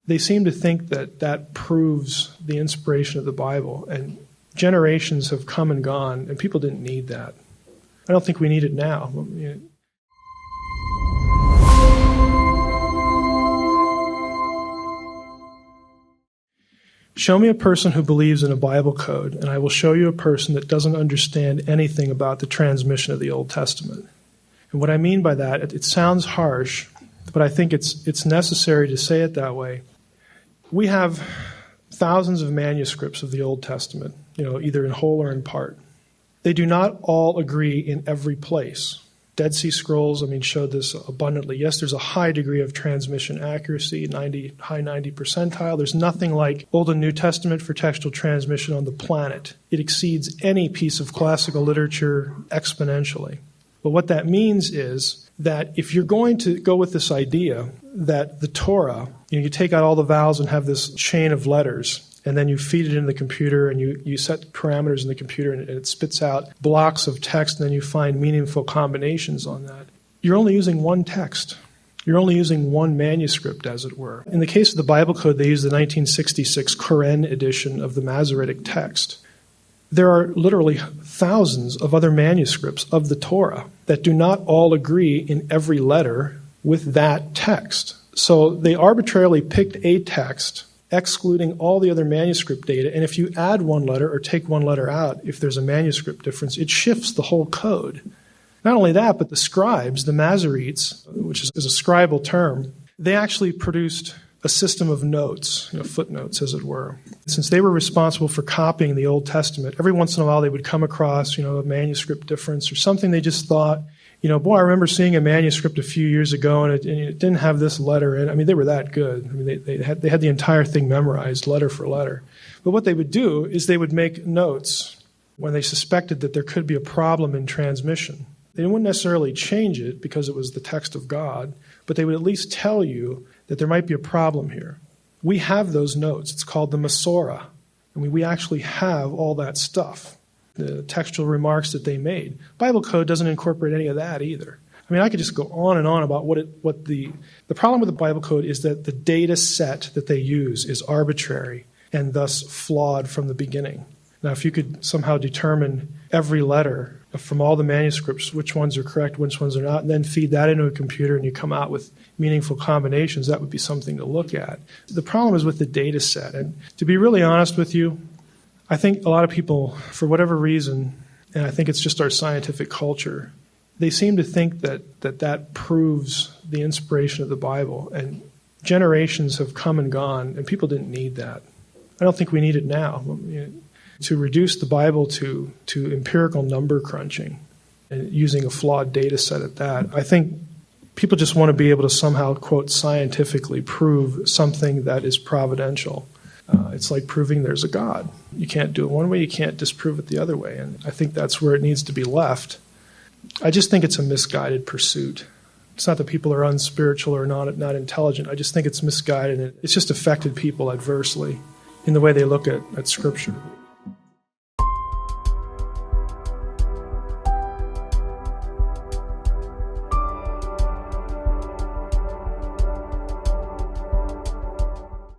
They seem to think that that proves the inspiration of the Bible, and generations have come and gone, and people didn't need that. I don't think we need it now. Show me a person who believes in a Bible code, and I will show you a person that doesn't understand anything about the transmission of the Old Testament. And what I mean by that, it sounds harsh, but I think it's necessary to say it that way. We have thousands of manuscripts of the Old Testament, either in whole or in part. They do not all agree in every place. Dead Sea Scrolls, showed this abundantly. Yes, there's a high degree of transmission accuracy, high 90 percentile. There's nothing like Old and New Testament for textual transmission on the planet. It exceeds any piece of classical literature exponentially. But what that means is that if you're going to go with this idea that the Torah, you take out all the vowels and have this chain of letters, and then you feed it into the computer and you set parameters in the computer and it spits out blocks of text, and then you find meaningful combinations on that. You're only using one text. You're only using one manuscript, as it were. In the case of the Bible Code, they use the 1966 Koren edition of the Masoretic text. There are literally thousands of other manuscripts of the Torah that do not all agree in every letter with that text. So they arbitrarily picked a text, excluding all the other manuscript data, and if you add one letter or take one letter out, if there's a manuscript difference, it shifts the whole code. Not only that, but the scribes, the Masoretes, which is a scribal term, they actually produced a system of notes, footnotes, as it were. Since they were responsible for copying the Old Testament, every once in a while they would come across, a manuscript difference or something they just thought, boy, I remember seeing a manuscript a few years ago, and it didn't have this letter in it. They were that good. They had the entire thing memorized, letter for letter. But what they would do is they would make notes when they suspected that there could be a problem in transmission. They wouldn't necessarily change it because it was the text of God, but they would at least tell you that there might be a problem here. We have those notes. It's called the Masorah. We actually have all that stuff, the textual remarks that they made. Bible Code doesn't incorporate any of that either. I could just go on and on about what the problem with the Bible Code is that the data set that they use is arbitrary and thus flawed from the beginning. Now, if you could somehow determine every letter from all the manuscripts, which ones are correct, which ones are not, and then feed that into a computer and you come out with meaningful combinations, that would be something to look at. The problem is with the data set. And to be really honest with you, I think a lot of people, for whatever reason, and I think it's just our scientific culture, they seem to think that proves the inspiration of the Bible. And generations have come and gone, and people didn't need that. I don't think we need it now. To reduce the Bible to empirical number crunching and using a flawed data set at that, I think people just want to be able to somehow, quote, scientifically prove something that is providential. It's like proving there's a God. You can't do it one way, you can't disprove it the other way. And I think that's where it needs to be left. I just think it's a misguided pursuit. It's not that people are unspiritual or not intelligent. I just think it's misguided, and it's just affected people adversely in the way they look at Scripture.